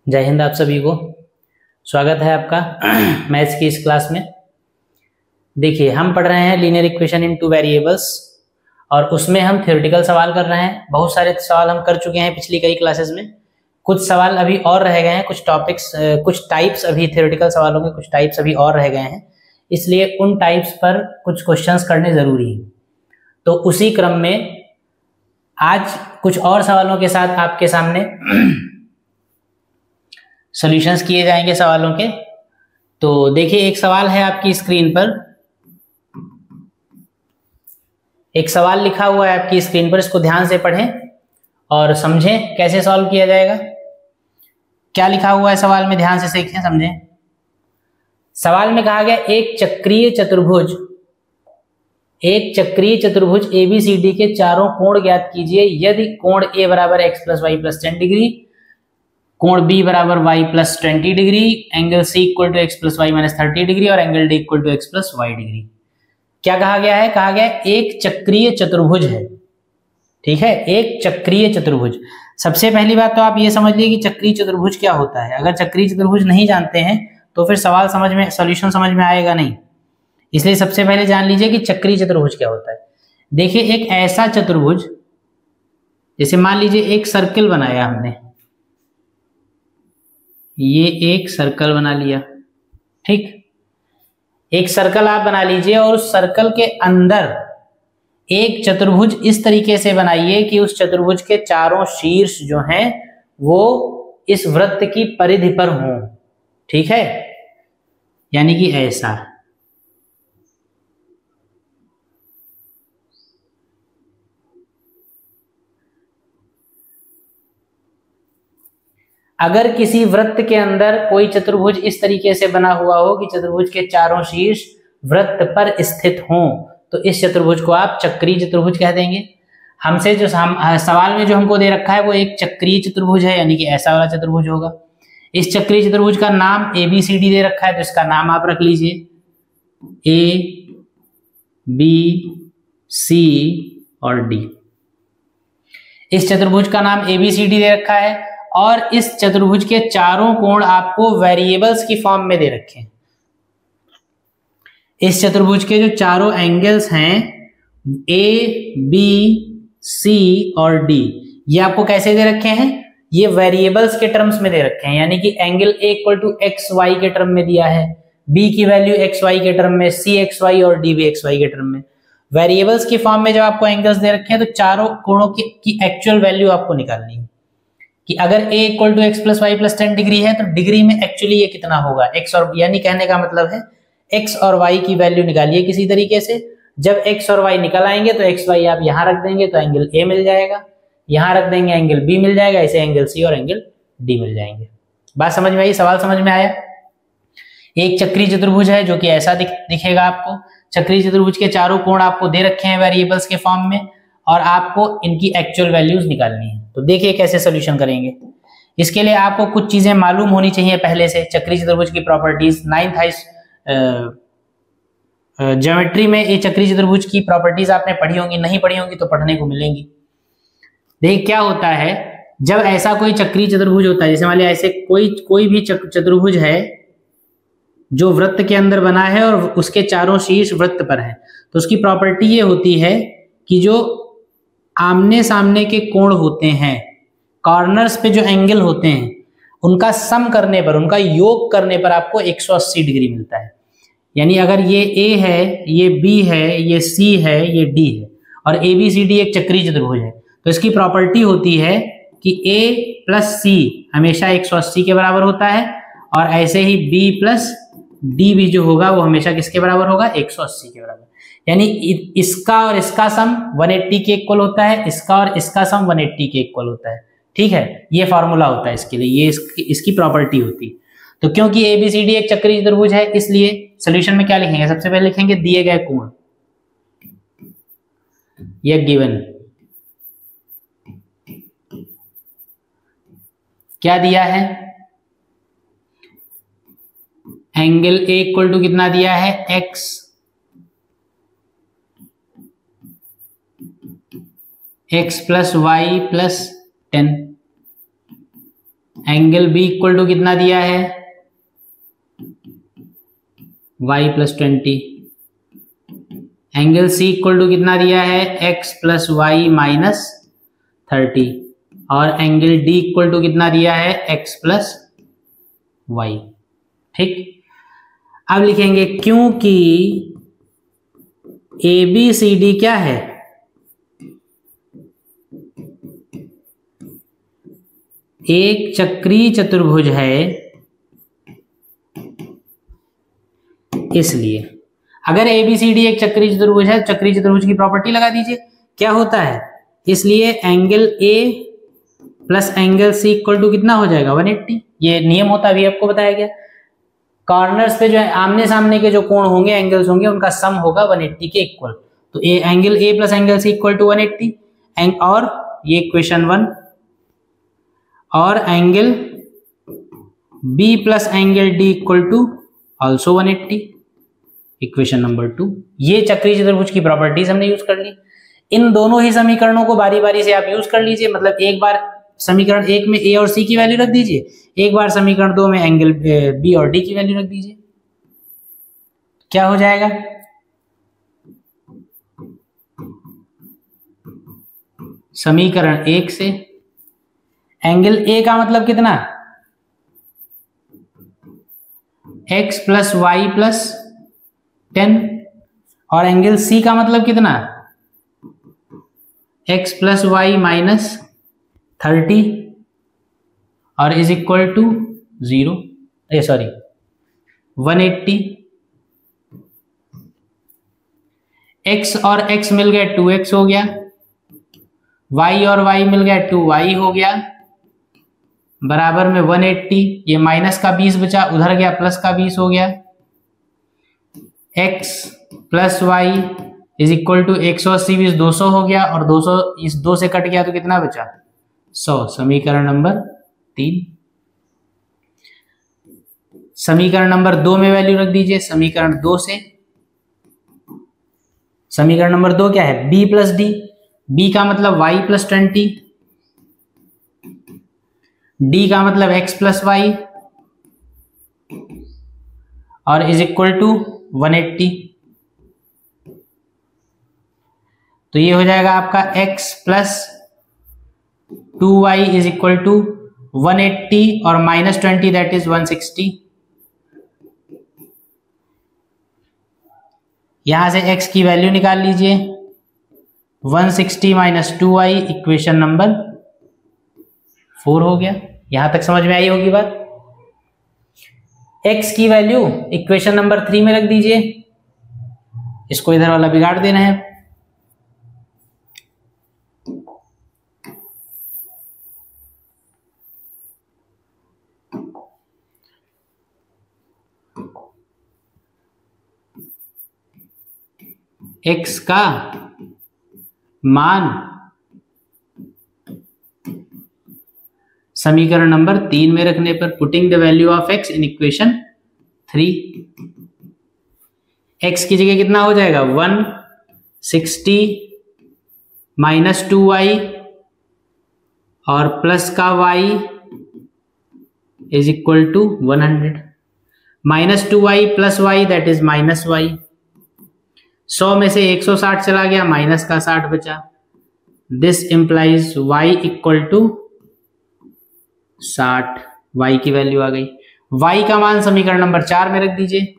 जय हिंद। आप सभी को स्वागत है आपका मैथ्स की इस क्लास में। देखिए, हम पढ़ रहे हैं linear equation in two variables और उसमें हम थ्योरेटिकल सवाल कर रहे हैं। बहुत सारे सवाल हम कर चुके हैं पिछली कई क्लासेस में। कुछ सवाल अभी और रह गए हैं, कुछ टॉपिक्स, कुछ टाइप्स अभी थ्योरेटिकल सवालों के कुछ टाइप्स अभी और रह गए हैं, इसलिए उन टाइप्स पर कुछ क्वेश्चंस करने जरूरी है। तो उसी क्रम में आज कुछ और सवालों के साथ आपके सामने सॉल्यूशंस किए जाएंगे सवालों के। तो देखिए, एक सवाल है आपकी स्क्रीन पर, एक सवाल लिखा हुआ है आपकी स्क्रीन पर। इसको ध्यान से पढ़ें और समझें कैसे सॉल्व किया जाएगा। क्या लिखा हुआ है सवाल में, ध्यान से सीखें, समझें। सवाल में कहा गया एक चक्रीय चतुर्भुज ABCD के चारों कोण ज्ञात कीजिए यदि कोण A बराबर x plus Y plus 10 degree, कोण B बराबर y plus 20 degree, angle C equal to x plus Y minus 30 degree और angle D equal to x plus Y degree. क्या कहा गया है? कहा गया एक चक्रीय चतुर्भुज है। ठीक है, एक चक्रीय चतुर्भुज। सबसे पहली बात तो आप ये समझ लीजिए कि चक्रीय चतुर्भुज क्या होता है। अगर चक्रीय चतुर्भुज नहीं जानते हैं तो फिर सवाल समझ में, सॉल्यूशन समझ में आएगा नहीं। इसलिए सबसे पहले जान लीजिए कि चक्रीय चतुर्भुज क्या होता है। देखिए, एक ऐसा चतुर्भुज, जैसे मान लीजिए एक सर्कल बनाया हमने, ये एक सर्कल बना लिया। ठीक, एक सर्कल आप बना लीजिए और उस सर्कल के अंदर एक चतुर्भुज इस तरीके से बनाइए कि उस चतुर्भुज के चारों शीर्ष जो हैं वो इस वृत्त की परिधि पर हों। ठीक है, यानी कि ऐसा। अगर किसी वृत्त के अंदर कोई चतुर्भुज इस तरीके से बना हुआ हो कि चतुर्भुज के चारों शीर्ष वृत्त पर स्थित हों तो इस चतुर्भुज को आप चक्रीय चतुर्भुज कह देंगे। हमसे जो सवाल में जो हमको दे रखा है वो एक चक्रीय चतुर्भुज है, यानी कि ऐसा वाला चतुर्भुज होगा। इस चक्रीय चतुर्भुज का नाम ABCD दे रखा है, तो इसका नाम आप रख लीजिए ABC और D। इस चतुर्भुज का नाम ABCD दे रखा है और इस चतुर्भुज के चारों कोण आपको वेरिएबल्स की फॉर्म में दे रखे हैं। इस चतुर्भुज के जो चारों एंगल्स हैं ABC और D, ये आपको कैसे दे रखे हैं? ये वेरिएबल्स के टर्म्स में दे रखे हैं, यानी कि angle A equal to XY के टर्म में दिया है, B की वैल्यू XY के टर्म में, C XY और D भी XY के टर्म में। वेरिएबल्स की फॉर्म में जब आपको एंगल्स दे रखे हैं तो चारों कोणों की एक्चुअल वैल्यू आपको निकालनी है कि अगर A equal to x plus Y plus 10 degree है तो डिग्री में एक्चुअली ये कितना होगा, x और, यानी कहने का मतलब है x और y की वैल्यू निकालिए किसी तरीके से। जब x और y निकल आएंगे तो x y आप यहां रख देंगे तो एंगल A मिल जाएगा, यहां रख देंगे एंगल B मिल जाएगा, ऐसे एंगल C और एंगल D मिल जाएंगे। बात समझ में आई? सवाल समझ में आया? एक चक्रीय चतुर्भुज है जो कि ऐसा दिखेगा आपको। चक्रीय चतुर्भुज के चारों कोण आपको दे रखे हैं वेरिएबल्स के फॉर्म में और आपको इनकी एक्चुअल वैल्यूज निकालनी है। तो देखिए कैसे सोल्यूशन करेंगे। इसके लिए आपको कुछ चीजें मालूम होनी चाहिए पहले से। चक्रीय चतुर्भुज की प्रॉपर्टीज 9th ज्योमेट्री में ये चक्रीय चतुर्भुज की प्रॉपर्टीज आपने पढ़ी होंगी, नहीं पढ़ी होंगी तो पढ़ने को मिलेंगी। देखिए क्या होता है जब ऐसा कोई चक्रीय चतुर्भुज होता है, जैसे मान लिया ऐसे कोई भी चतुर्भुज है जो वृत्त के अंदर बना है और उसके चारों शीर्ष वृत्त पर है, तो उसकी प्रॉपर्टी ये होती है कि जो आमने सामने के कोण होते हैं, कॉर्नर्स पे जो एंगल होते हैं, उनका सम करने पर, उनका योग करने पर आपको 180 डिग्री मिलता है। यानी अगर ये A है, ये B है, ये C है, ये D है और ABCD एक चक्रीय चतुर्भुज है, तो इसकी प्रॉपर्टी होती है कि A प्लस C हमेशा 180 के बराबर होता है और ऐसे ही B प्लस D भी जो होगा वो हमेशा किसके बराबर होगा? 180 के बराबर। यानी इसका और इसका सम 180 के इक्वल होता है, इसका और इसका सम 180 के इक्वल होता है। ठीक है, ये फॉर्मूला होता है इसके लिए, ये इसकी प्रॉपर्टी होती है। तो क्योंकि ABCD एक चक्रीय चतुर्भुज है इसलिए सॉल्यूशन में क्या लिखेंगे? सबसे पहले लिखेंगे दिए गए कोण, ये गिवन क्या दिया है? एंगल A इक्वल टू कितना दिया है? x plus Y plus 10। Angle B equal to कितना दिया है, y plus 20। Angle C equal to कितना दिया है, x प्लस वाई माइनस 30। और एंगल डी इक्वल टू कितना दिया है, x प्लस वाई। ठीक, अब लिखेंगे क्योंकि ए बी सी डी क्या है, एक चक्रीय चतुर्भुज है, इसलिए अगर ए बी सी डी एक चक्रीय चतुर्भुज है, चक्रीय चतुर्भुज की प्रॉपर्टी लगा दीजिए। क्या होता है, इसलिए angle A plus angle C equal to कितना हो जाएगा, 180। ये नियम होता है, अभी आपको बताया गया। कॉर्नर्स पे जो है आमने सामने के जो कोण होंगे, एंगल्स होंगे, उनका सम होगा 180 के इक्वल। तो angle A plus angle C equal to 180। और ये इक्वेशन 1, और angle B plus angle D equal to also 180, equation number 2। ये चक्रीय चतुर्भुज की प्रॉपर्टीज हमने यूज कर ली। इन दोनों ही समीकरणों को बारी बारी से आप यूज कर लीजिए। मतलब एक बार समीकरण 1 में ए और सी की वैल्यू रख दीजिए, एक बार समीकरण 2 में एंगल बी और डी की वैल्यू रख दीजिए। क्या हो जाएगा, समीकरण 1 से एंगल ए का मतलब कितना, x प्लस वाई प्लस 10, और एंगल सी का मतलब कितना, x प्लस वाई माइनस 30, और इज इक्वल टू 0, 180। x और x मिल गया 2x हो गया, y और y मिल गया 2y हो गया, बराबर में 180। ये माइनस का 20 बचा, उधर गया प्लस का 20 हो गया। x plus y is equal to 180 20 200 हो गया, और 200 इस 2 से कट गया तो कितना बचा, 100। समीकरण नंबर 3। समीकरण नंबर 2 में वैल्यू रख दीजिए। समीकरण 2 से, समीकरण नंबर 2 क्या है, b प्लस डी। b का मतलब y प्लस 20, d का मतलब x प्लस वाई, और इज इक्वल टू 180। तो ये हो जाएगा आपका x plus 2y is equal to 180 और माइनस 20 दैट इज 160। यहां से x की वैल्यू निकाल लीजिए, 160 माइनस 2y, इक्वेशन नंबर 4 हो गया। यहां तक समझ में आई होगी बात। x की वैल्यू इक्वेशन नंबर 3 में रख दीजिए, इसको इधर वाला बिगाड़ देना है। x का मान समीकरण नंबर 3 में रखने पर, putting the value of x in equation 3, x की जगह कितना हो जाएगा, 160 माइनस 2y और प्लस का y is equal to 100। Minus 2y plus y that is minus y। 100 में से 160 चला गया, माइनस का 60 बचा। This implies y equal to 60। y की वैल्यू आ गई। y का मान समीकरण नंबर 4 में रख दीजिए।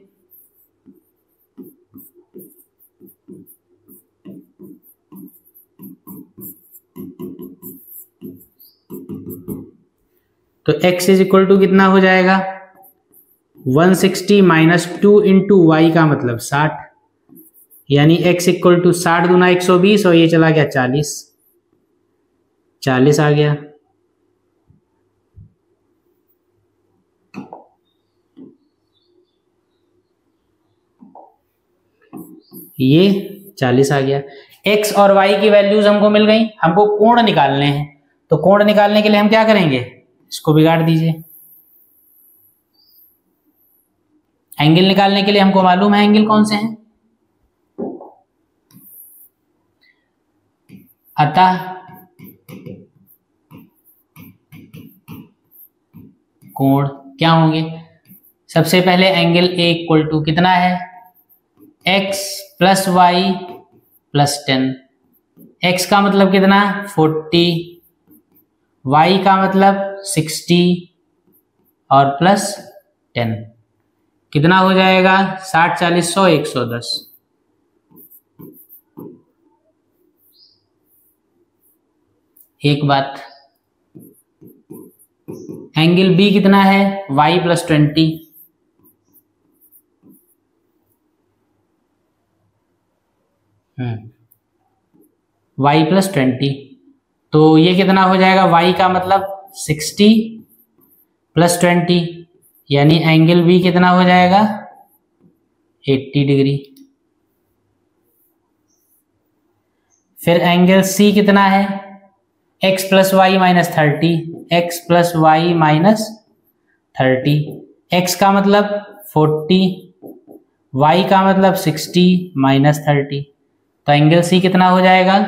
तो x इज इक्वल टू कितना हो जाएगा, 160 माइनस 2 इंटू वाई का मतलब 60, यानी x इक्वल टू 60 दूना 120, और ये चला गया 40, 40 आ गया। ये 40 आ गया। x और y की वैल्यूज हमको मिल गई। हमको कोण निकालने हैं, तो कोण निकालने के लिए हम क्या करेंगे, इसको बिगाड़ दीजिए। एंगल निकालने के लिए हमको मालूम है एंगल कौन से हैं, अतः कोण क्या होंगे? सबसे पहले एंगल ए इक्वल टू कितना है? x plus Y plus 10। x का मतलब कितना? 40, y का मतलब 60 और प्लस 10 कितना हो जाएगा? 60, 40, 100, 110। एक बात, एंगल बी कितना है? y plus 20। y प्लस 20, तो ये कितना हो जाएगा? y का मतलब 60 प्लस 20, यानी एंगल बी कितना हो जाएगा? 80 डिग्री। फिर एंगल सी कितना है? x plus Y minus 30, x plus Y minus 30, x का मतलब 40, y का मतलब 60 माइनस 30, तो एंगल सी कितना हो जाएगा?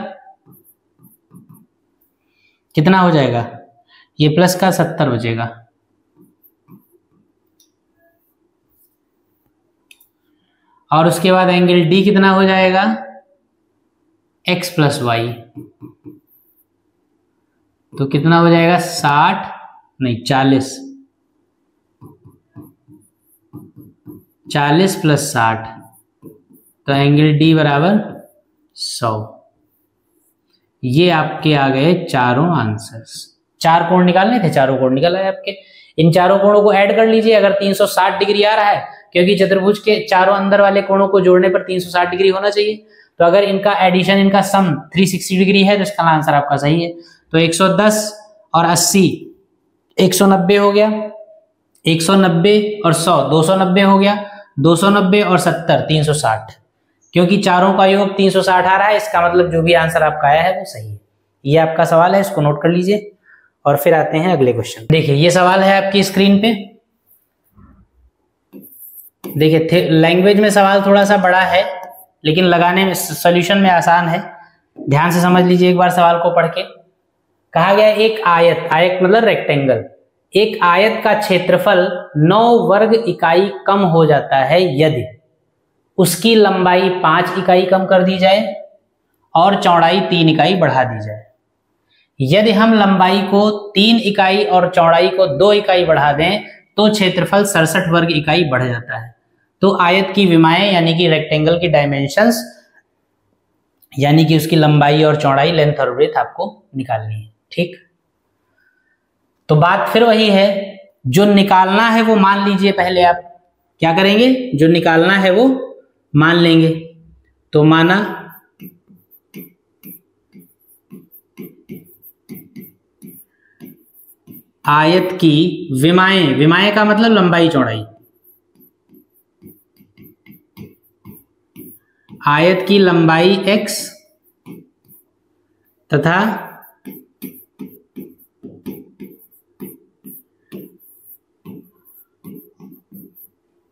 कितना हो जाएगा? ये प्लस का 70 बचेगा। और उसके बाद एंगल डी कितना हो जाएगा? x प्लस वाई, तो कितना हो जाएगा? 60 नहीं 40 प्लस 60, तो एंगल डी बराबर 100। ये आपके आ गए चारों आंसर्स। 4 कोण निकालने थे, चारों कोण निकल आए आपके। इन चारों कोणों को ऐड कर लीजिए अगर 360 डिग्री आ रहा है, क्योंकि चतुर्भुज के चारों अंदर वाले कोणों को जोड़ने पर 360 डिग्री होना चाहिए। तो अगर इनका एडिशन, इनका सम 360 डिग्री है तो इसका आंसर आपका सही है। तो 110 और 80 190 हो गया, 190 और 100 290 हो गया, 290 और 70 360, क्योंकि चारों का योग 360 आ रहा है। इसका मतलब जो भी आंसर आपका आया है वो सही है। ये आपका सवाल है, इसको नोट कर लीजिए और फिर आते हैं अगले क्वेश्चन। देखिए ये सवाल है आपकी स्क्रीन पे। देखिए लैंग्वेज में सवाल थोड़ा सा बड़ा है लेकिन लगाने में, सॉल्यूशन में आसान है। ध्यान से समझ लीजिए एक बार सवाल को पढ़ के। कहा गया एक आयत, आयत मतलब रेक्टेंगल, एक आयत का क्षेत्रफल 9 वर्ग इकाई कम हो जाता है यदि उसकी लंबाई 5 इकाई कम कर दी जाए और चौड़ाई 3 इकाई बढ़ा दी जाए। यदि हम लंबाई को 3 इकाई और चौड़ाई को 2 इकाई बढ़ा दें तो क्षेत्रफल 67 वर्ग इकाई बढ़ जाता है। तो आयत की विमाएं यानी कि रेक्टेंगल की डायमेंशंस, यानी कि उसकी लंबाई और चौड़ाई, लेंथ और ब्रेथ आपको निकालनी है। ठीक, तो बात फिर वही है, जो निकालना है वो मान लीजिए। पहले आप क्या करेंगे? जो निकालना है वो मान लेंगे। तो माना आयत की विमाएं, विमाएं का मतलब लंबाई चौड़ाई, आयत की लंबाई x तथा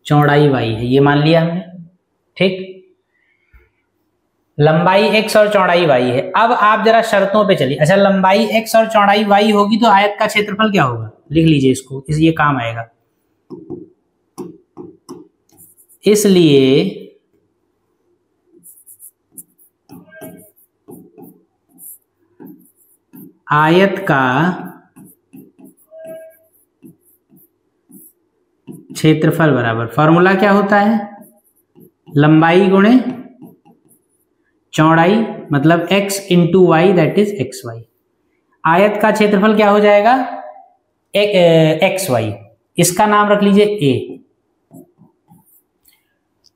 चौड़ाई y है, ये मान लिया हमने। ठीक, लंबाई x और चौड़ाई y है। अब आप जरा शर्तों पे चलिए। अच्छा, लंबाई x और चौड़ाई y होगी तो आयत का क्षेत्रफल क्या होगा? लिख लीजिए इसको, ये काम आएगा। इसलिए आयत का क्षेत्रफल बराबर, फॉर्मूला क्या होता है? लंबाई गुणे चौड़ाई, मतलब x into y that is x y. आयत का क्षेत्रफल क्या हो जाएगा? एक्स वाई, इसका नाम रख लीजिए a।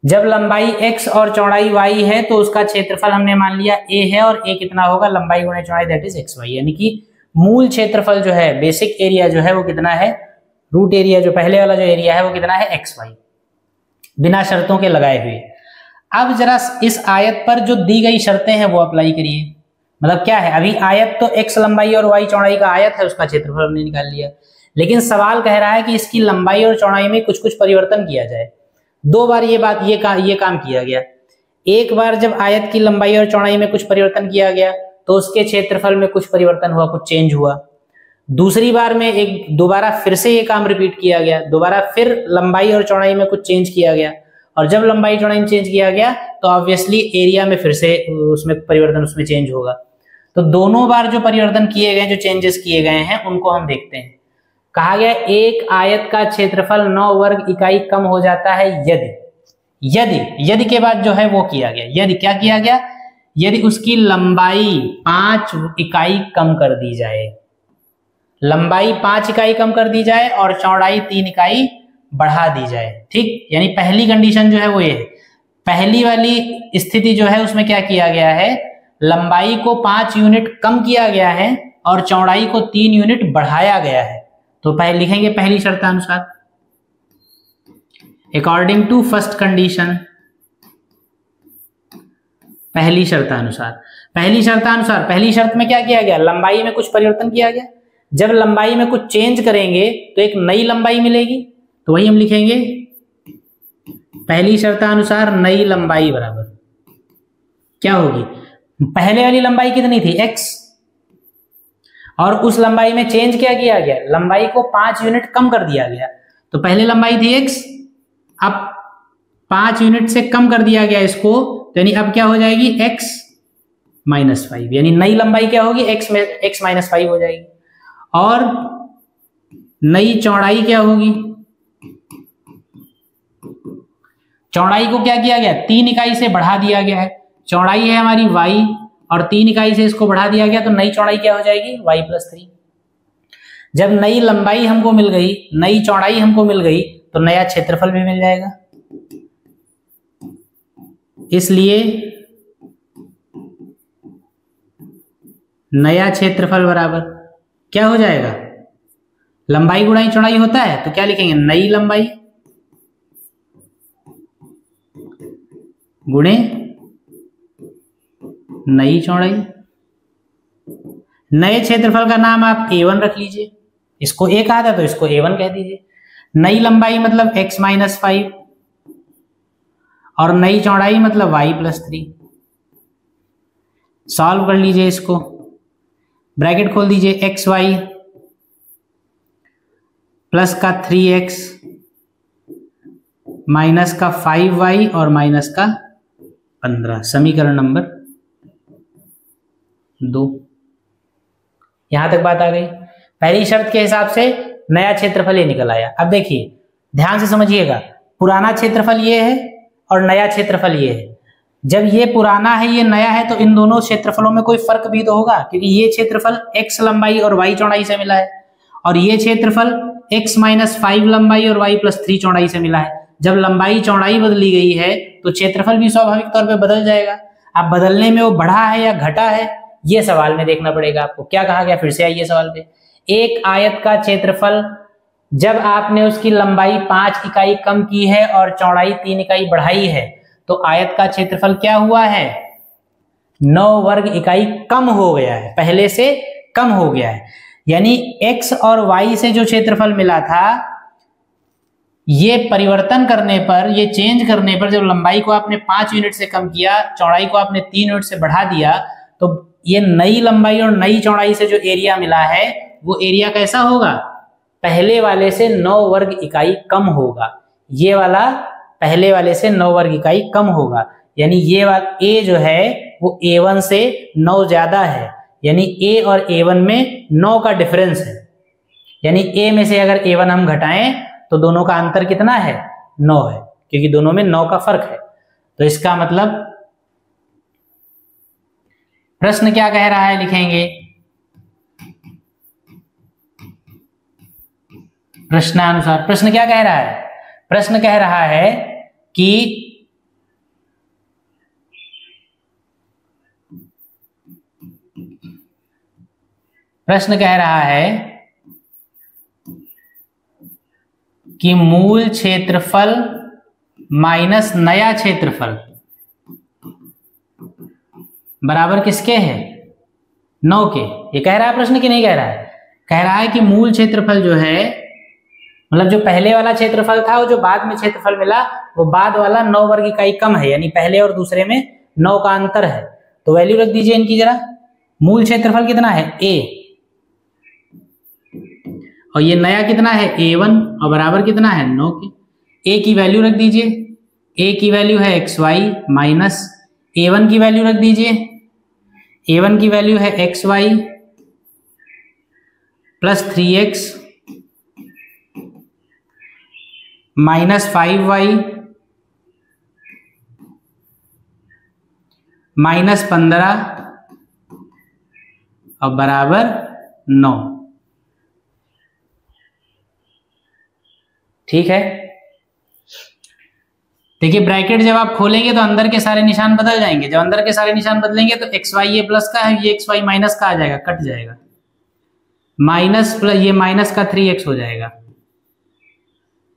जब लंबाई x और चौड़ाई y है तो उसका क्षेत्रफल हमने मान लिया a है, और a कितना होगा? लंबाई गुणे चौड़ाई दैट इज एक्स वाई, यानी कि मूल क्षेत्रफल जो है, बेसिक एरिया जो है वो कितना है? रूट एरिया, जो पहले वाला जो एरिया है वो कितना है? एक्स वाई, बिना शर्तों के लगाए हुए। अब जरा इस आयत पर जो दी गई शर्तें हैं वो अप्लाई करिए। मतलब क्या है? अभी आयत तो x लंबाई और y चौड़ाई का आयत है, उसका क्षेत्रफल हमने निकाल लिया, लेकिन सवाल कह रहा है कि इसकी लंबाई और चौड़ाई में कुछ कुछ परिवर्तन किया जाए। 2 बार ये काम किया गया। एक बार जब आयत की लंबाई और चौड़ाई में कुछ परिवर्तन किया गया तो उसके क्षेत्रफल में कुछ परिवर्तन हुआ, कुछ चेंज हुआ। दूसरी बार में एक दोबारा फिर से ये काम रिपीट किया गया, दोबारा फिर लंबाई और चौड़ाई में कुछ चेंज किया गया, और जब लंबाई चौड़ाई में चेंज किया गया तो ऑब्वियसली एरिया में फिर से उसमें परिवर्तन उसमें चेंज होगा। तो दोनों बार जो परिवर्तन किए गए, जो चेंजेस किए गए हैं, उनको हम देखते हैं। कहा गया एक आयत का क्षेत्रफल 9 वर्ग इकाई कम हो जाता है यदि के बाद जो है वो किया गया, यदि क्या किया गया, यदि उसकी लंबाई 5 इकाई कम कर दी जाए, लंबाई 5 इकाई कम कर दी जाए और चौड़ाई 3 इकाई बढ़ा दी जाए। ठीक, यानी पहली कंडीशन जो है वो ये है, पहली वाली स्थिति जो है उसमें क्या किया गया है, लंबाई को 5 यूनिट कम किया गया है और चौड़ाई को 3 यूनिट बढ़ाया गया है। तो पहले लिखेंगे पहली शर्तानुसार, अकॉर्डिंग टू फर्स्ट कंडीशन, पहली शर्तानुसार। पहली शर्त में क्या किया गया, लंबाई में कुछ परिवर्तन किया गया। जब लंबाई में कुछ चेंज करेंगे तो एक नई लंबाई मिलेगी, तो वही हम लिखेंगे पहली शर्तानुसार नई लंबाई बराबर क्या होगी, पहले वाली लंबाई कितनी थी x, और उस लंबाई में चेंज क्या किया गया, लंबाई को 5 यूनिट कम कर दिया गया। तो पहले लंबाई थी x, अब 5 यूनिट से कम कर दिया गया इसको, तो यानी अब क्या हो जाएगी x माइनस 5, यानी नई लंबाई क्या होगी, x माइनस 5 हो जाएगी। और नई चौड़ाई क्या होगी, चौड़ाई को क्या किया गया, 3 इकाई से बढ़ा दिया गया है। चौड़ाई है हमारी y और 3 इकाई से इसको बढ़ा दिया गया, तो नई चौड़ाई क्या हो जाएगी, y प्लस 3। जब नई लंबाई हमको मिल गई, नई चौड़ाई हमको मिल गई, तो नया क्षेत्रफल भी मिल जाएगा। इसलिए नया क्षेत्रफल बराबर क्या हो जाएगा, लंबाई गुणा चौड़ाई होता है, तो क्या लिखेंगे, नई लंबाई गुणे नई चौड़ाई। नए क्षेत्रफल का नाम आप a1 रख लीजिए, इसको a कहा था तो इसको a1 कह दीजिए। नई लंबाई मतलब x माइनस 5 और नई चौड़ाई मतलब y प्लस 3। सॉल्व कर लीजिए इसको, ब्रैकेट खोल दीजिए, एक्स वाई प्लस का 3x माइनस का 5y और माइनस का 15, समीकरण नंबर 2। यहां तक बात आ गई। पहली शर्त के हिसाब से नया क्षेत्रफल ये निकल आया। अब देखिए ध्यान से समझिएगा, पुराना क्षेत्रफल ये है और नया क्षेत्रफल ये है। जब ये पुराना है ये नया है तो इन दोनों क्षेत्रफलों में कोई फर्क भी तो होगा, क्योंकि ये क्षेत्रफल x लंबाई और y चौड़ाई से मिला है और ये क्षेत्रफल x माइनस 5 लंबाई और y प्लस 3 चौड़ाई से मिला है। जब लंबाई चौड़ाई बदली गई है तो क्षेत्रफल भी स्वाभाविक तौर पे बदल जाएगा। अब बदलने में वो बढ़ा है या घटा है ये सवाल में देखना पड़ेगा आपको। क्या कहा गया, फिर से आइए सवाल पे। एक आयत का क्षेत्रफल जब आपने उसकी लंबाई 5 इकाई कम की है और चौड़ाई 3 इकाई बढ़ाई है तो आयत का क्षेत्रफल क्या हुआ है, 9 वर्ग इकाई कम हो गया है, पहले से कम हो गया है। यानी x और y से जो क्षेत्रफल मिला था ये परिवर्तन करने पर, ये चेंज करने पर, जब लंबाई को आपने 5 यूनिट से कम किया, चौड़ाई को आपने 3 यूनिट से बढ़ा दिया, तो ये नई लंबाई और नई चौड़ाई से जो एरिया मिला है वो एरिया कैसा होगा, पहले वाले से 9 वर्ग इकाई कम होगा। ये वाला पहले वाले से 9 वर्ग इकाई कम होगा, यानी ये वाला a जो है वो a1 से 9 ज्यादा है, यानी a और a1 में 9 का डिफरेंस है। यानी a में से अगर a1 हम घटाएं तो दोनों का अंतर कितना है, 9 है, क्योंकि दोनों में 9 का फर्क है। तो इसका मतलब प्रश्न क्या कह रहा है लिखेंगे, प्रश्नानुसार प्रश्न क्या कह रहा है, प्रश्न कह रहा है कि मूल क्षेत्रफल माइनस नया क्षेत्रफल बराबर किसके है, 9 के। ये कह रहा है प्रश्न कि नहीं कह रहा है, कह रहा है कि मूल क्षेत्रफल जो है, मतलब जो पहले वाला क्षेत्रफल था वो जो बाद में क्षेत्रफल मिला वो बाद वाला 9 वर्ग इकाई कम है, यानी पहले और दूसरे में 9 का अंतर है। तो वैल्यू रख दीजिए इनकी जरा। मूल क्षेत्रफल कितना है, a, और ये नया कितना है A1 और बराबर कितना है 9 के। ए की वैल्यू रख दीजिए, ए की वैल्यू है XY माइनस A1 की वैल्यू रख दीजिए, A1 की वैल्यू है XY plus 3X minus 5Y minus 15 और बराबर 9। ठीक है, देखिए ब्रैकेट जब आप खोलेंगे तो अंदर के सारे निशान बदल जाएंगे। जब अंदर के सारे निशान बदलेंगे तो XY ये प्लस का है, ये XY माइनस का आ जाएगा, कट जाएगा। माइनस प्लस ये माइनस का 3X हो जाएगा,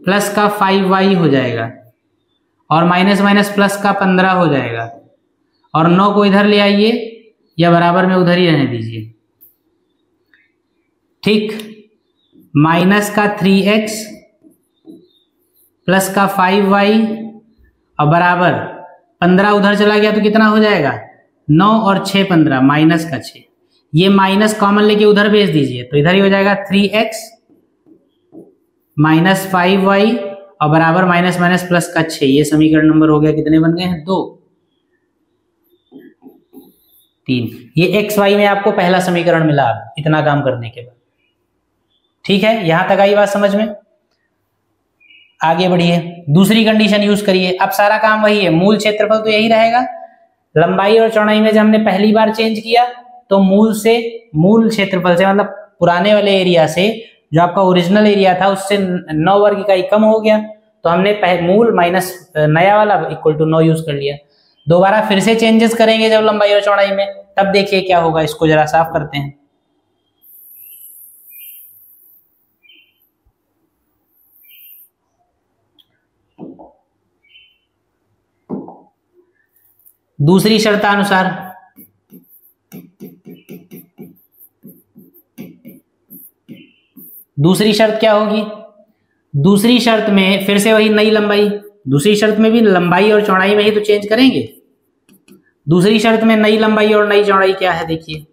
प्लस का 5Y हो जाएगा, और माइनस माइनस प्लस का 15 हो जाएगा, और 9 को इधर ले आइए या बराबर में उधर ही रहने दीजिए। ठीक, माइनस का 3X प्लस का 5Y और बराबर 15 उधर चला गया तो कितना हो जाएगा 9 और 6 15 माइनस का 6। ये माइनस कॉमन लेके उधर भेज दीजिए तो इधर ही हो जाएगा 3X माइनस 5Y और बराबर माइनस माइनस प्लस का 6। ये समीकरण नंबर हो गया, कितने बन गए हैं 2 3। ये XY में आपको पहला समीकरण मिला इतना काम करने के बाद। ठीक है, यहां तक आई बात समझ में। आगे बढ़िए, दूसरी कंडीशन यूज करिए। अब सारा काम वही है, मूल क्षेत्रफल तो यही रहेगा। लंबाई और चौड़ाई में जब हमने पहली बार चेंज किया तो मूल क्षेत्रफल से मतलब पुराने वाले एरिया से जो आपका ओरिजिनल एरिया था उससे 9 वर्ग इकाई कम हो गया, तो हमने मूल माइनस नया वाला इक्वल टू 9 यूज कर लिया। दोबारा फिर से चेंजेस करेंगे जब लंबाई और चौड़ाई में, तब देखिए क्या होगा। इसको जरा साफ करते हैं। दूसरी शर्तानुसार दूसरी शर्त क्या होगी? दूसरी शर्त में फिर से वही नई लंबाई, दूसरी शर्त में भी लंबाई और चौड़ाई में ही तो चेंज करेंगे। दूसरी शर्त में नई लंबाई और नई चौड़ाई क्या है देखिए।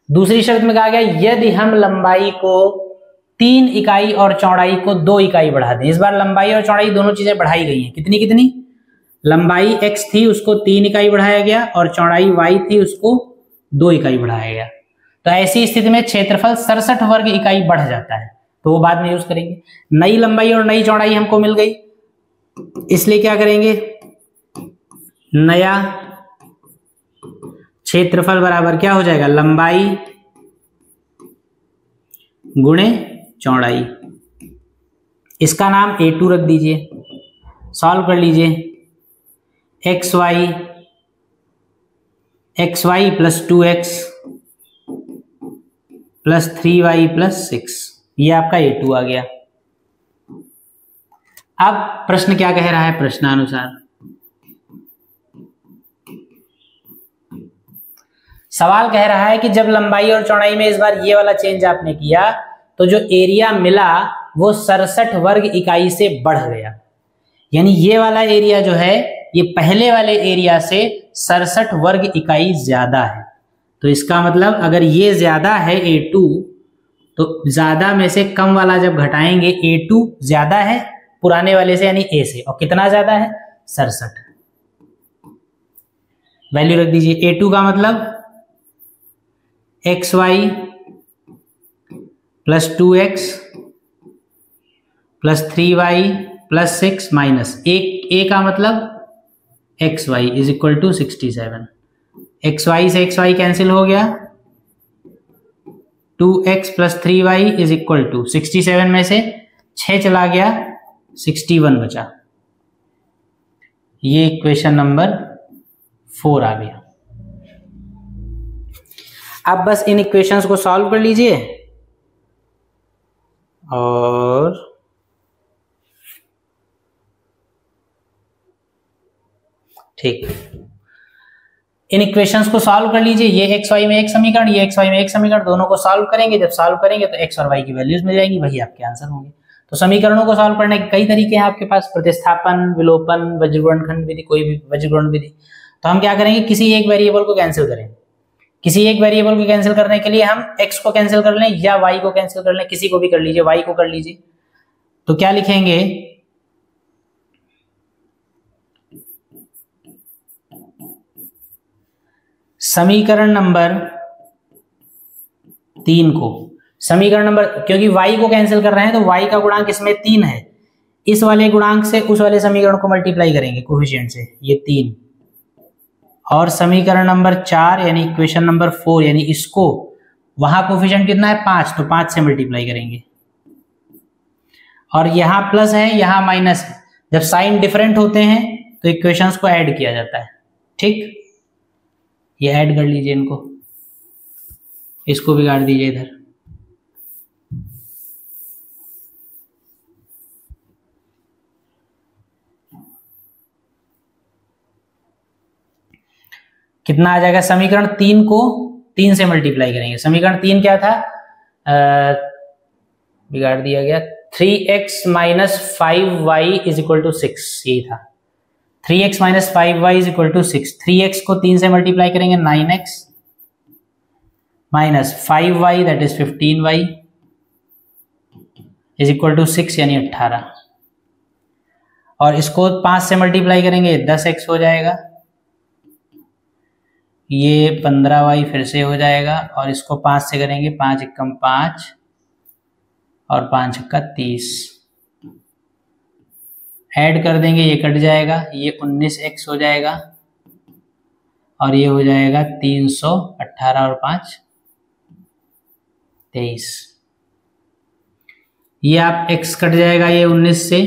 दूसरी शर्त में कहा गया यदि हम लंबाई को 3 इकाई और चौड़ाई को 2 इकाई बढ़ा दें। इस बार लंबाई और चौड़ाई दोनों चीजें बढ़ाई गई हैं। कितनी कितनी? लंबाई x थी उसको 3 इकाई बढ़ाया गया और चौड़ाई y थी उसको 2 इकाई बढ़ाया गया। तो ऐसी स्थिति में क्षेत्रफल 67 वर्ग इकाई बढ़ जाता है, तो वो बाद में यूज करेंगे। नई लंबाई और नई चौड़ाई हमको मिल गई, इसलिए क्या करेंगे, नया क्षेत्रफल बराबर क्या हो जाएगा, लंबाई गुणे चौड़ाई। इसका नाम A2 रख दीजिए, सॉल्व कर लीजिए। xy plus 2x plus 3y plus 6, ये आपका A2 आ गया। अब प्रश्न क्या कह रहा है? प्रश्नानुसार सवाल कह रहा है कि जब लंबाई और चौड़ाई में इस बार ये वाला चेंज आपने किया तो जो एरिया मिला वो 67 वर्ग इकाई से बढ़ गया। यानी ये वाला एरिया जो है ये पहले वाले एरिया से 67 वर्ग इकाई ज्यादा है। तो इसका मतलब अगर ये ज्यादा है A2, तो ज्यादा में से कम वाला जब घटाएंगे A2 ज्यादा है पुराने वाले से यानी A से, और कितना ज्यादा है 67। वैल्यू रख दीजिए। A2 का मतलब xy plus 2x plus 3y plus 6 minus A का मतलब xy is equal to 67। xy से xy कैंसिल हो गया, 2x plus 3y is equal to 67 में से 6 चला गया, 61 बचा। ये इक्वेशन नंबर 4 आ गया। अब बस इन इक्वेशंस को सॉल्व कर लीजिए और ठीक, इन इक्वेशंस को सॉल्व कर लीजिए। ये xy में एक समीकरण, ये xy में एक समीकरण, दोनों को सॉल्व करेंगे। जब सॉल्व करेंगे तो x और y की वैल्यूज मिल जाएंगी, वही आपके आंसर होंगे। तो समीकरणों को सॉल्व करने के कई तरीके हैं आपके पास, प्रतिस्थापन, विलोपन, वज्रगुणनखंड विधि, कोई भी वज्रगुणन विधि। तो हम क्या करेंगे, किसी एक वेरिएबल को कैंसिल करेंगे। किसी एक वेरिएबल को कैंसिल करने के लिए हम x को कैंसिल कर लें या y को कैंसिल कर लें, किसी को भी कर लीजिए, y को कर लीजिए। तो क्या लिखेंगे, समीकरण नंबर 3 को, समीकरण नंबर, क्योंकि y को कैंसिल कर रहे हैं तो y का गुणांक इसमें 3 है, इस वाले गुणांक से उस वाले समीकरण को मल्टीप्लाई करेंगे कोफिशिएंट से, ये 3, और समीकरण नंबर 4 यानी इक्वेशन नंबर 4 यानी इसको, वहां कोफिशिएंट कितना है 5, तो 5 से मल्टीप्लाई करेंगे, और यहां प्लस है यहां माइनस है, जब साइन डिफरेंट होते हैं तो इक्वेशंस को ऐड किया जाता है। ठीक, ये ऐड कर लीजिए इनको, इसको भी काट दीजिए इधर। कितना आ जाएगा, समीकरण 3 को 3 से मल्टीप्लाई करेंगे, समीकरण 3 क्या था, बिगाड़ दिया गया, 3x minus 5y is equal to 6, यही था, 3x minus 5y is equal to 6, 3x को 3 से मल्टीप्लाई करेंगे 9x minus 5y that is 15y is equal to 6 यानी 18, और इसको 5 से मल्टीप्लाई करेंगे 10x हो जाएगा, ये 15y फिर से हो जाएगा, और इसको 5 से करेंगे 5 एकम 5 और 5 एक्का 30, ऐड कर देंगे ये कट जाएगा, ये 19x हो जाएगा, और ये हो जाएगा 318 और 5 23, ये आप x कट जाएगा ये 19 से,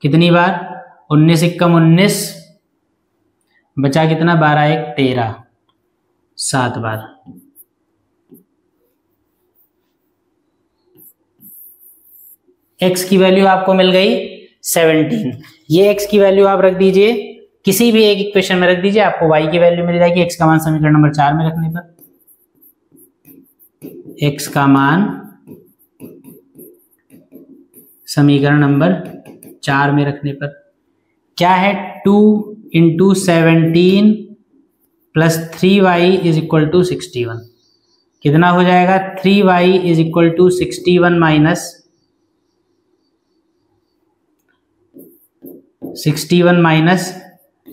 कितनी बार 19 एकम 19, बचा कितना 12 1 13, 7 बार, x की वैल्यू आपको मिल गई 17, ये x की वैल्यू आप रख दीजिए किसी भी एक इक्वेशन में रख दीजिए, आपको y की वैल्यू मिल जाएगी, x का मान समीकरण नंबर 4 में रखने पर, x का मान समीकरण नंबर 4 में रखने पर क्या है, 2 into 17 plus 3y is equal to 61, कितना हो जाएगा 3y is equal to 61 minus 61 minus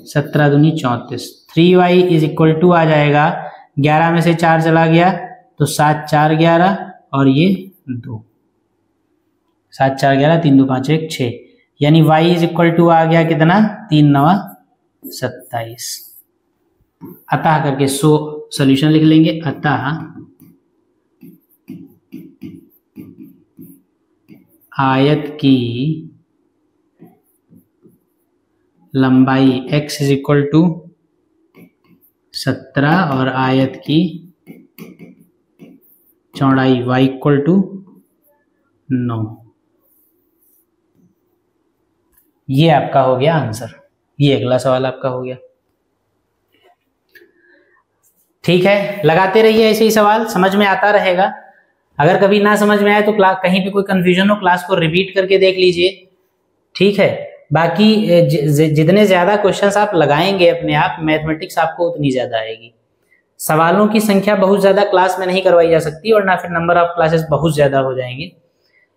17 दूनी 34, 3y इज इक्वल टू आ जाएगा 11 में से 4 चला गया तो 7 4 11 और ये 2, 7 4 11 3 2 5 1 6, यानी y इज इक्वल टू आ गया कितना 3 9 27, अतः करके सॉल्यूशन लिख लेंगे, अतः आयत की लंबाई x इज इक्वल टू 17 और आयत की चौड़ाई y इक्वल टू 9, ये आपका हो गया आंसर, ये अगला सवाल आपका हो गया। ठीक है, लगाते रहिए ऐसे ही सवाल, समझ में आता रहेगा, अगर कभी ना समझ में आए तो क्लास कहीं पे कोई कंफ्यूजन हो क्लास को रिपीट करके देख लीजिए। ठीक है, बाकी जितने ज्यादा क्वेश्चंस आप लगाएंगे अपने आप, मैथमेटिक्स आपको उतनी ज्यादा आएगी। सवालों की संख्या बहुत ज्यादा क्लास में नहीं करवाई जा सकती और ना फिर नंबर ऑफ क्लासेस बहुत ज्यादा हो जाएंगे,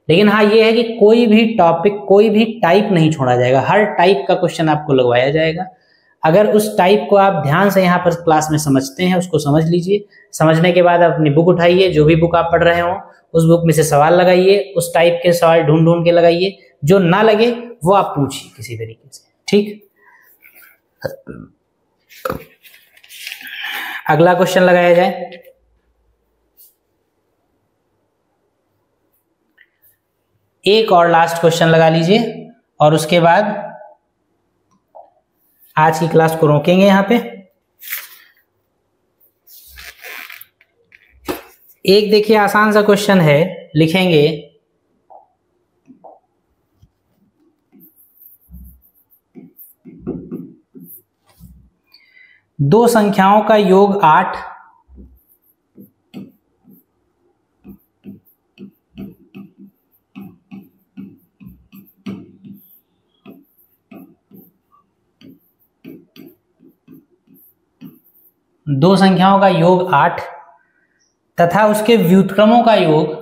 लेकिन हाँ ये है कि कोई भी टॉपिक कोई भी टाइप नहीं छोड़ा जाएगा, हर टाइप का क्वेश्चन आपको लगवाया जाएगा। अगर उस टाइप को आप ध्यान से यहाँ पर क्लास में समझते हैं, उसको समझ लीजिए, समझने के बाद अपनी बुक उठाइए, जो भी बुक आप पढ़ रहे हो उस बुक में से सवाल लगाइए, उस टाइप के सवाल ढूंढ ढूंढ के लगाइए, जो ना लगे वो आप पूछिए किसी तरीके से। ठीक, अगला क्वेश्चन लगाया जाए। एक और लास्ट क्वेश्चन लगा लीजिए और उसके बाद आज की क्लास को रोकेंगे। यहां पे एक देखिए आसान सा क्वेश्चन है, लिखेंगे दो संख्याओं का योग 8 9 दो संख्याओं का योग 8 तथा उसके व्युत्क्रमों का योग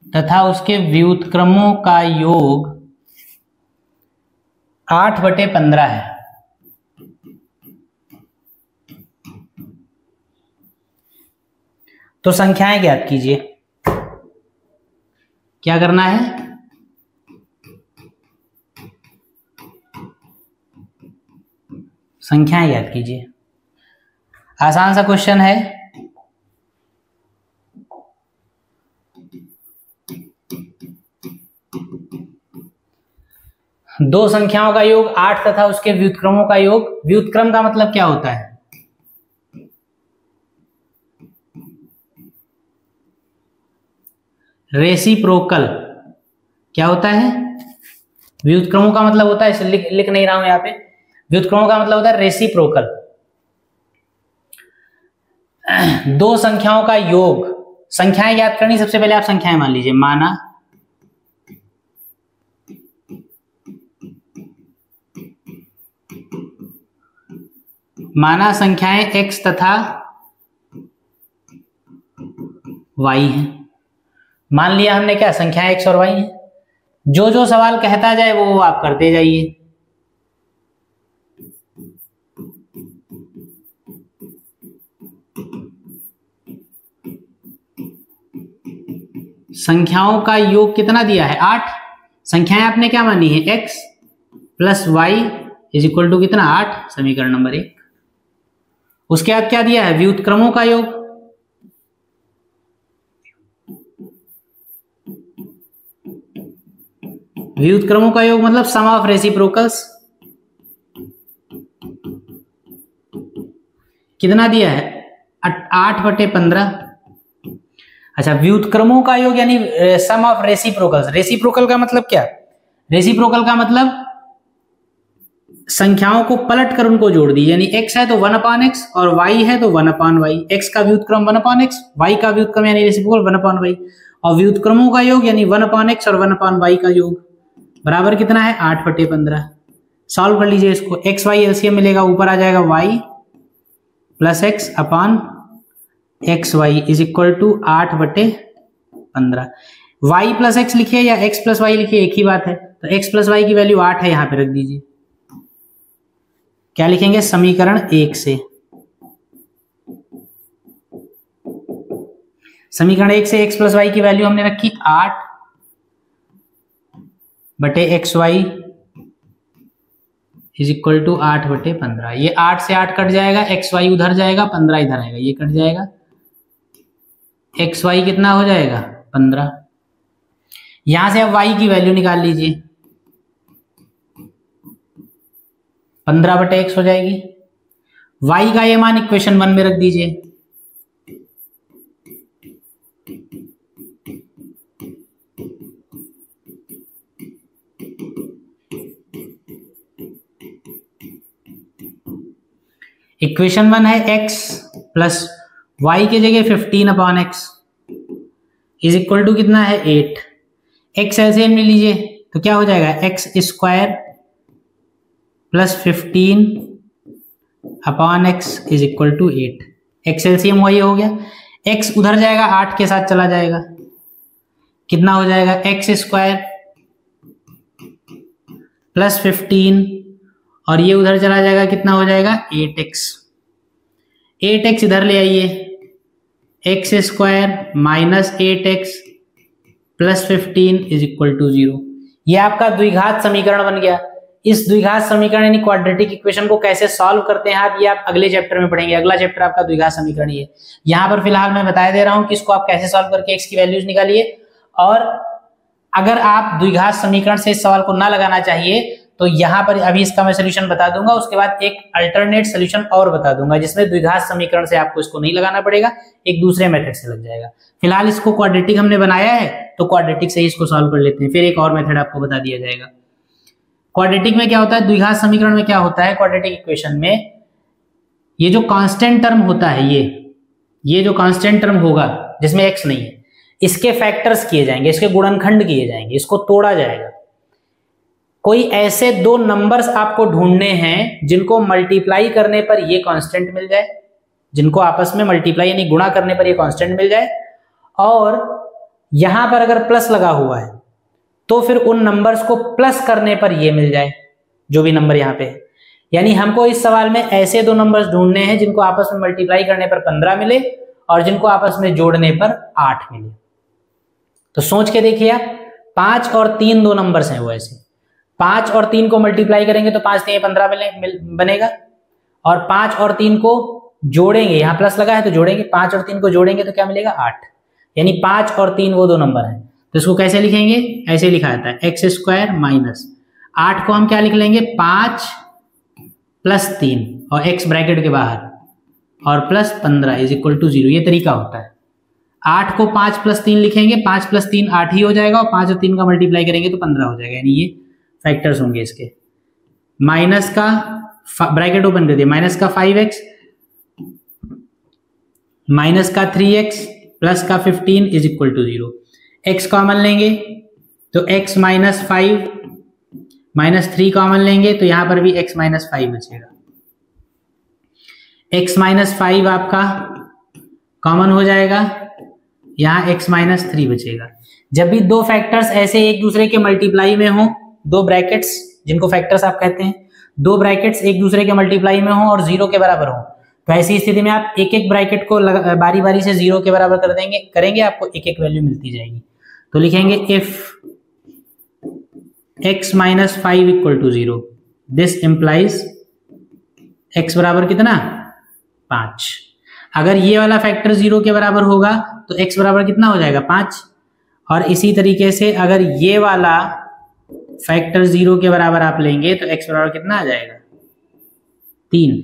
तथा उसके व्युत्क्रमों का योग 8/15 है। तो संख्याएं ज्ञात कीजिए। क्या करना है? संख्याएं ज्ञात कीजिए। आसान सा क्वेश्चन है। दो संख्याओं का योग 8 तथा उसके व्युत्क्रमों का योग। व्युत्क्रम का मतलब क्या होता है? रेसिप्रोकल। क्या होता है? व्युत्क्रमों का मतलब होता है, इसे लिख नहीं रहा हूं यहां पे। व्युत्क्रमों का मतलब होता है रेसिप्रोकल। दो संख्याओं का योग। संख्याएं याद करनी, सबसे पहले आप संख्याएं मान लीजिए। माना संख्याएं x तथा y हैं। मान लिया हमने क्या, संख्याएं x और y हैं। जो जो सवाल कहता जाए वो आप करते जाइए। संख्याओं का योग कितना दिया है? 8। संख्याएं आपने क्या मानी है? x plus y is equal to कितना? 8। समीकरण नंबर 1। उसके बाद क्या दिया है? व्युत्क्रमों का योग। व्युत्क्रमों का योग मतलब सम ऑफ रेसिप्रोकल्स। कितना दिया है? 8/15। अच्छा, व्युत्क्रमों का योग यानी सम ऑफ रेसिप्रोकल्स। रेसिप्रोकल का मतलब क्या? रेसिप्रोकल का मतलब संख्याओं को पलट कर उनको जोड़ दी। यानी x है तो 1/x और y है तो 1/y। x का व्युत्क्रम 1/x, y का व्युत्क्रम यानी रेसिप्रोकल 1/y, और व्युत्क्रमों का योग यानी 1/x और 1/y का योग बराबर कितना है? 8/15। सॉल्व कर लीजिए इसको। x y एलसीएम मिलेगा, ऊपर आ जाएगा y plus x upon x y is equal to 8/15। y plus x लिखिए या x प्लस वाई लिखिए, एक ही बात है। तो x प्लस वाई की वैल्यू 8 है, यहां पे रख दीजिए। क्या लिखेंगे? समीकरण 1 से। समीकरण 1 से x प्लस वाई की वैल्यू हमने रखी 8/xy इज इक्वल टू 8/15। ये 8 से 8 कट जाएगा, एक्स वाई उधर जाएगा, 15 इधर आएगा, ये कट जाएगा। एक्स वाई कितना हो जाएगा? 15। यहां से अब y की वैल्यू निकाल लीजिए। 15/x हो जाएगी। y का ये मान इक्वेशन 1 में रख दीजिए। इक्वेशन 1 है x प्लस y के जगह 15/x इज इक्वल टू कितना है? 8। x एलसीएम ले लीजिए तो क्या हो जाएगा? x² plus 15/x is equal to 8। x LCM वही हो गया। x उधर जाएगा, 8 के साथ चला जाएगा, कितना हो जाएगा? x² प्लस 15 और ये उधर चला जाएगा, कितना हो जाएगा? 8x। 8x इधर ले आइए, x² minus 8x plus 15 is equal to 0। ये आपका द्विघात समीकरण बन गया। इस द्विघात समीकरण यानी क्वाड्रेटिक इक्वेशन को कैसे सॉल्व करते हैं आप, ये आप अगले चैप्टर में पढ़ेंगे। अगला चैप्टर आपका द्विघात समीकरण ही है। यहां पर फिलहाल मैं बता दे रहा हूं कि इसको आप कैसे सॉल्व करके x की वैल्यूज निकालिए। और अगर आप द्विघात समीकरण से इस सवाल को ना लगाना चाहिए तो यहां पर अभी इसका मैं सोल्यूशन बता दूंगा, उसके बाद एक अल्टरनेट सोल्यूशन और बता दूंगा जिसमें द्विघात समीकरण से आपको इसको नहीं लगाना पड़ेगा, एक दूसरे मेथड से लग जाएगा। फिलहाल इसको क्वाड्रेटिक हमने बनाया है तो क्वाड्रेटिक से ही इसको सॉल्व कर लेते हैं, फिर एक और मेथड आपको बता दिया जाएगा। क्वाड्रेटिक में क्या होता है? द्विघात समीकरण में क्या होता है? क्वाड्रेटिक इक्वेशन में ये जो कांस्टेंट टर्म होता है, ये जो कांस्टेंट टर्म होगा जिसमें x नहीं है, इसके फैक्टर्स किए जाएंगे, इसके गुणनखंड किए जाएंगे, इसको तोड़ा जाएगा। कोई ऐसे दो नंबर्स आपको ढूंढने हैं जिनको मल्टीप्लाई करने पर ये कांस्टेंट मिल जाए, जिनको आपस में मल्टीप्लाई यानी गुणा करने पर ये कांस्टेंट मिल जाए, और यहां पर अगर प्लस लगा हुआ है तो फिर उन नंबर्स को प्लस करने पर ये मिल जाए, जो भी नंबर यहां पे है। यानी हमको इस सवाल में ऐसे दो नंबर्स ढूंढने हैं जिनको आपस में मल्टीप्लाई करने पर 15 मिले और जिनको आपस में जोड़ने पर 8 मिले। तो सोच के देखिए आप, 5 और 3 दो नंबर्स हैं वो ऐसे, 5 और 3 को मल्टीप्लाई करेंगे तो 5 3 15 बनेगा, और 5 और 3 को जोड़ेंगे, यहां प्लस लगा है तो जोड़ेंगे, 5 और 3 को जोड़ेंगे तो क्या मिलेगा 8। यानी 5 और 3 वो दो नंबर हैं। तो इसको कैसे लिखेंगे, ऐसे लिखा जाता है x² माइनस 8 को हम क्या लिख लेंगे 5 प्लस 3 और x ब्रैकेट के बाहर और प्लस 15 इज इक्वल टू 0। ये तरीका होता है। 8 को 5 प्लस 3 लिखेंगे, 5 प्लस 3 8 ही हो जाएगा, और 5 और 3 का मल्टीप्लाई करेंगे तो 15 हो जाएगा। यानी ये फैक्टर्स होंगे इसके। माइनस का ब्रैकेट ओपन कर दिया, माइनस का 5x माइनस का 3x प्लस का 15 is equal to 0। x common लेंगे तो x माइनस 5 माइनस 3 कॉमन लेंगे तो यहां पर भी x माइनस 5 बचेगा। x माइनस 5 आपका कॉमन हो जाएगा, यहां x माइनस 3 बचेगा। जब भी दो फैक्टर्स ऐसे एक दूसरे के मल्टीप्लाई में हो, दो ब्रैकेट्स जिनको फैक्टर्स आप कहते हैं, दो ब्रैकेट्स एक दूसरे के मल्टीप्लाई में हो और 0 के बराबर हो, तो ऐसी स्थिति में आप एक एक ब्रैकेट को बारी बारी से 0 के बराबर कर देंगे, करेंगे, आपको एक एक वैल्यू मिलती जाएगी। तो लिखेंगे if x minus 5 equal to 0, this implies x बराबर कितना 5। अगर ये वाला फैक्टर 0 के बराबर होगा तो x बराबर कितना हो जाएगा 5, और इसी तरीके से अगर ये वाला फैक्टर 0 के बराबर आप लेंगे तो x बराबर कितना आ जाएगा 3।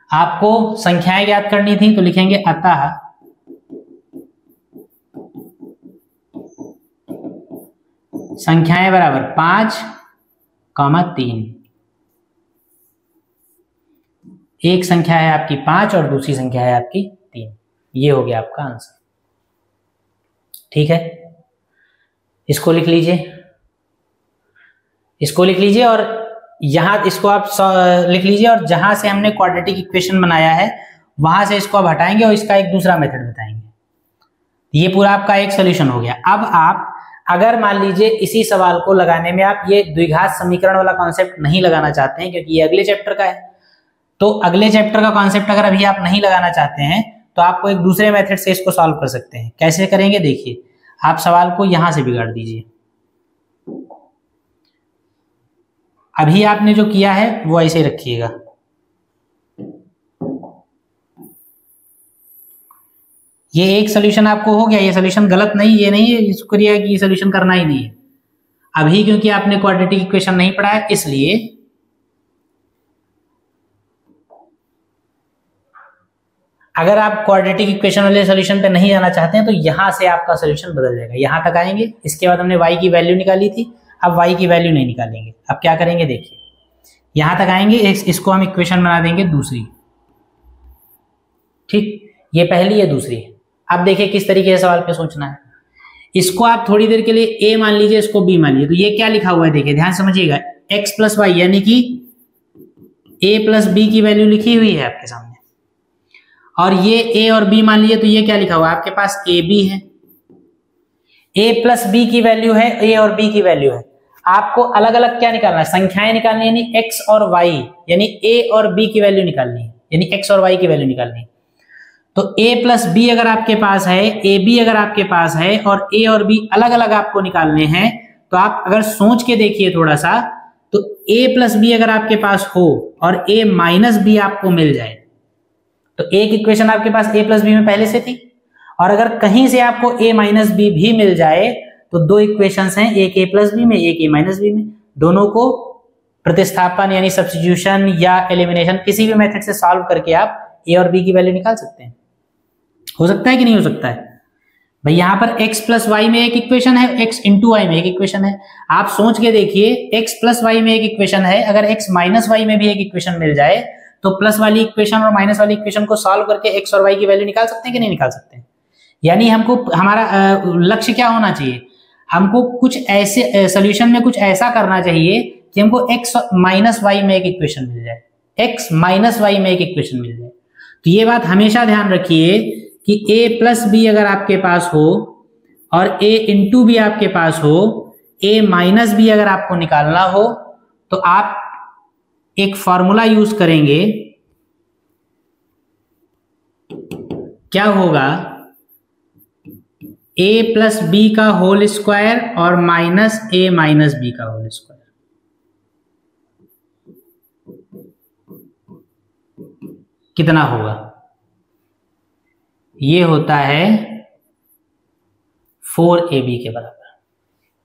आपको संख्याएं ज्ञात करनी थी तो लिखेंगे अतः संख्याएं बराबर 5, 3। एक संख्या है आपकी 5 और दूसरी संख्या है आपकी 3। ये हो गया आपका आंसर। ठीक है, इसको लिख लीजिए, इसको लिख लीजिए, और यहां इसको आप लिख लीजिए, और जहां से हमने क्वाड्रेटिक इक्वेशन बनाया है वहां से इसको आप हटाएंगे और इसका एक दूसरा मेथड बताएंगे। ये पूरा आपका एक सोल्यूशन हो गया। अब आप अगर मान लीजिए इसी सवाल को लगाने में आप ये द्विघात समीकरण वाला कॉन्सेप्ट नहीं लगाना चाहते हैं क्योंकि ये अगले चैप्टर का है, तो अगले चैप्टर का कॉन्सेप्ट अगर अभी आप नहीं लगाना चाहते हैं तो आपको एक दूसरे मेथड से इसको सॉल्व कर सकते हैं। कैसे करेंगे देखिए, आप सवाल को यहां से बिगाड़ दीजिए। अभी आपने जो किया है वो ऐसे रखिएगा, ये एक सोल्यूशन आपको हो गया। ये सोल्यूशन गलत नहीं, ये नहीं है शुक्रिया कि ये सोल्यूशन करना ही नहीं है। अभी क्योंकि आपने क्वाड्रेटिक इक्वेशन नहीं पढ़ा है, इसलिए अगर आप क्वाड्रेटिक इक्वेशन वाले सोल्यूशन पे नहीं जाना चाहते हैं तो यहां से आपका सोल्यूशन बदल जाएगा। यहां तक आएंगे, इसके बाद हमने y की वैल्यू निकाली थी, अब y की वैल्यू नहीं निकालेंगे। अब क्या करेंगे देखिए, यहां तक आएंगे, इसको हम इक्वेशन बना देंगे दूसरी। ठीक, ये पहली है, दूसरी। अब देखिए किस तरीके से सवाल पे सोचना है। इसको आप थोड़ी देर के लिए a मान लीजिए, इसको b मान लीजिए। तो ये क्या लिखा हुआ है देखिए, ध्यान समझिएगा, x प्लस वाई यानी कि a प्लस b की वैल्यू लिखी हुई है आपके सामने, और ये a और b मान लीजिए। तो ये क्या लिखा हुआ है आपके पास, a b है, a प्लस b की वैल्यू है, a और b की वैल्यू है। आपको अलग अलग क्या निकालना है, संख्याएं निकालनी है, यानी x और y, यानी a और b की वैल्यू निकालनी है, यानी x और y की वैल्यू निकालनी है। तो a प्लस b अगर आपके पास है, a b अगर आपके पास है, और a और b अलग अलग आपको निकालने हैं, तो आप अगर सोच के देखिए थोड़ा सा, तो a प्लस b अगर आपके पास हो और a माइनस b आपको मिल जाए, तो एक इक्वेशन आपके पास a प्लस b में पहले से थी, और अगर कहीं से आपको a माइनस b भी मिल जाए तो दो इक्वेशंस हैं, एक a प्लस b में, एक a माइनस b में। दोनों को प्रतिस्थापन यानी सब्स्टिट्यूशन या एलिमिनेशन किसी भी मेथड से सॉल्व करके आप a और b की वैल्यू निकाल सकते हैं। हो सकता है कि नहीं हो सकता है भाई? यहां पर x प्लस वाई में एक इक्वेशन है, x इंटू वाई में एक इक्वेशन है। आप सोच के देखिए, x प्लस वाई में एक इक्वेशन है, अगर x माइनस वाई में भी एक इक्वेशन मिल जाए तो प्लस वाली इक्वेशन और माइनस वाली इक्वेशन को सॉल्व करके x और y की वैल्यू निकाल सकते हैं कि नहीं निकाल सकते हैं? यानी हमको हमारा लक्ष्य क्या होना चाहिए, हमको कुछ ऐसे सॉल्यूशन में कुछ ऐसा करना चाहिए कि हमको x माइनस वाई में एक इक्वेशन मिल जाए, x माइनस वाई में एक इक्वेशन मिल जाए। तो ये बात हमेशा ध्यान रखिए कि a प्लस बी अगर आपके पास हो और a इंटू बी आपके पास हो, a माइनस बी अगर आपको निकालना हो तो आप एक फॉर्मूला यूज करेंगे। क्या होगा, a प्लस बी का होल स्क्वायर और माइनस a माइनस बी का होल स्क्वायर। कितना होगा, ये होता है 4ab के बराबर।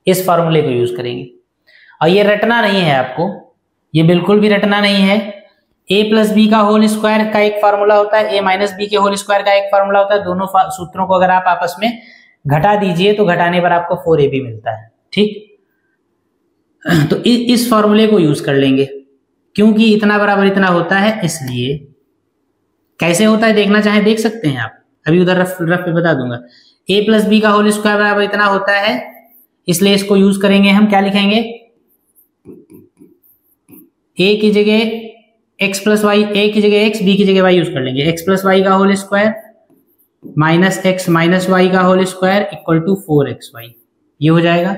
इस फॉर्मूले को यूज करेंगे और ये रटना नहीं है आपको, ये बिल्कुल भी रटना नहीं है। a प्लस बी का होल स्क्वायर का एक फार्मूला होता है, a माइनस बी के होल स्क्वायर का एक फार्मूला होता है। दोनों सूत्रों को अगर आप आपस में घटा दीजिए तो घटाने पर आपको 4ab मिलता है। ठीक, तो इस फॉर्मूले को यूज कर लेंगे, क्योंकि इतना बराबर इतना होता है। इसलिए कैसे होता है देखना चाहे देख सकते हैं आप, अभी उधर रफ पे बता दूंगा। a प्लस बी का होल स्क्वायर बराबर इतना होता है, इसलिए इसको यूज करेंगे हम। क्या लिखेंगे, a की जगह x प्लस वाई, a की जगह x, b की जगह y यूज कर लेंगे। x प्लस वाई का whole square minus x minus Y का whole square equal to 4xy, ये हो जाएगा।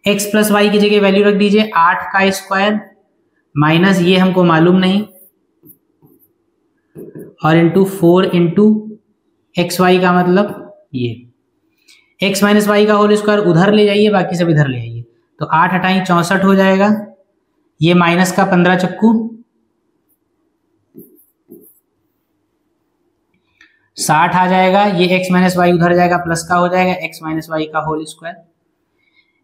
x प्लस वाई की जगह वैल्यू रख दीजिए 8 का स्क्वायर माइनस, ये हमको मालूम नहीं, और इंटू 4 इंटू एक्स वाई का मतलब ये x माइनस वाई का होल स्क्वायर उधर ले जाइए, बाकी सब इधर ले आइए। तो 8 हटाई 64 हो जाएगा, ये माइनस का 15 चक्कू 60 आ जाएगा। ये x माइनस वाई उधर जाएगा, प्लस का हो जाएगा x माइनस वाई का होल स्क्वायर,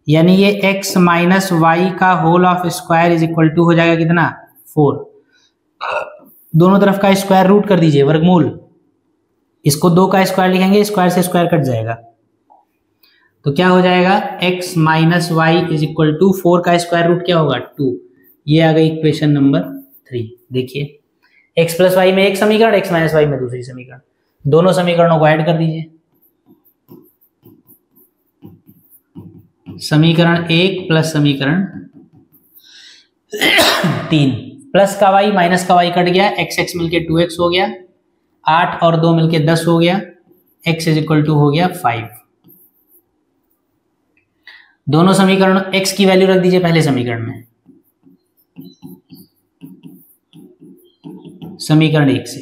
यानी ये x माइनस वाई का whole of square is equal to हो जाएगा कितना, 4। दोनों तरफ का स्क्वायर रूट कर दीजिए, वर्गमूल। इसको 2 का स्क्वायर लिखेंगे, स्क्वायर से स्क्वायर कट जाएगा, तो क्या हो जाएगा, x minus y is equal to 4 का स्क्वायर रूट क्या होगा, 2। ये आ गई इक्वेशन नंबर 3। देखिए, x प्लस वाई में एक समीकरण, x माइनस वाई में दूसरी समीकरण, दोनों समीकरणों को ऐड कर दीजिए। समीकरण 1 प्लस समीकरण 3, प्लस का y माइनस का y कट गया, x मिलके 2x हो गया, 8 और 2 मिलके 10 हो गया, x इज इक्वल टू हो गया 5। दोनों समीकरण x की वैल्यू रख दीजिए पहले समीकरण में, समीकरण 1 से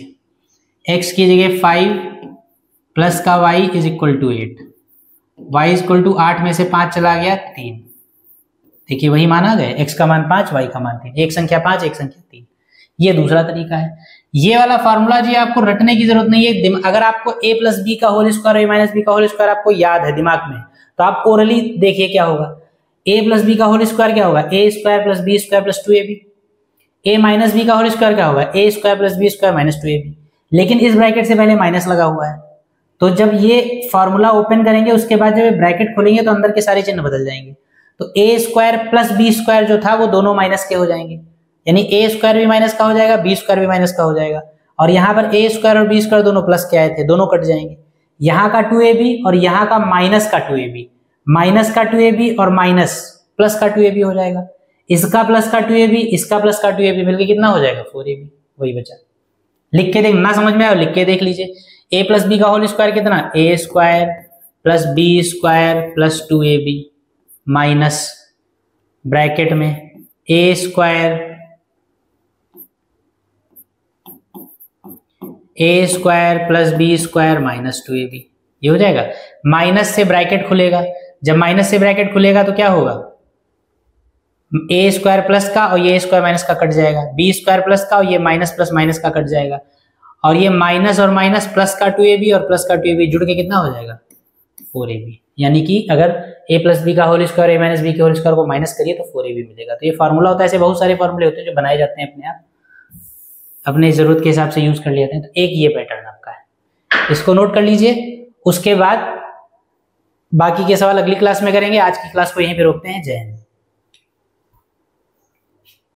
x की जगह 5 प्लस का y is equal to 8, y is equal to 8 में से 5 चला गया 3। देखिए वही मान आ गए, x का मान 5, y का मान 3, एक संख्या 5 एक संख्या 3। ये दूसरा तरीका है। ये वाला फार्मूला जी आपको रटने की जरूरत नहीं है। अगर आपको a प्लस बी का होल स्क्वायर और a माइनस बी का होल स्क्वायर आपको याद है दिमाग में, तो आप ओरली देखिए क्या होगा। a प्लस बी का होल स्क्वायर क्या होगा, a square plus b square plus 2ab। a minus b का होल स्क्वायर क्या होगा, a square plus b square minus 2ab। लेकिन इस ब्रैकेट से पहले माइनस लगा हुआ है, तो जब ये फॉर्मूला ओपन करेंगे उसके बाद जब ब्रैकेट खोलेंगे तो अंदर के सारे चिन्ह बदल जाएंगे। तो a square plus b square जो था वो दोनों माइनस के हो जाएंगे, यानी a स्क्वायर भी माइनस का हो जाएगा, बी स्क्वायर भी माइनस का हो जाएगा। और यहाँ पर a स्क्वायर और बी स्क्वायर दोनों प्लस के आए थे, दोनों कट जाएंगे। यहाँ का 2ab और यहाँ का माइनस का 2ab, माइनस का 2ab और माइनस प्लस का 2ab हो जाएगा। इसका प्लस का 2ab, इसका प्लस का 2ab मिलके कितना हो जाएगा, 4ab। वही बचा, लिख के देख, ना समझ में आया लिख के देख लीजिए। a प्लस बी का होल स्क्वायर कितना, a square plus b square plus 2ab minus bracket में a square plus b square minus 2ab, ये हो जाएगा। माइनस से ब्रैकेट खुलेगा, जब माइनस से ब्रैकेट खुलेगा तो क्या होगा, a स्क्वायर प्लस का और ये स्क्वायर माइनस का कट जाएगा, बी स्क्वायर प्लस का और ये माइनस प्लस माइनस का कट जाएगा, और ये माइनस और माइनस प्लस का 2ab और प्लस का 2ab जुड़ के कितना हो जाएगा, 4ab। यानी कि अगर a प्लस बी का whole square a minus b के होल स्क्वायर को माइनस करिए तो 4ab मिलेगा। तो ये फार्मूला होता है, ऐसे बहुत सारे फार्मूले होते हैं जो बनाए जाते हैं अपने आप, अपने जरूरत के हिसाब से यूज कर लेते हैं। तो एक ये पैटर्न आपका है, इसको नोट कर लीजिए। उसके बाद बाकी के सवाल अगली क्लास में करेंगे। आज की क्लास को यहीं पे रोकते हैं। जय हिंद।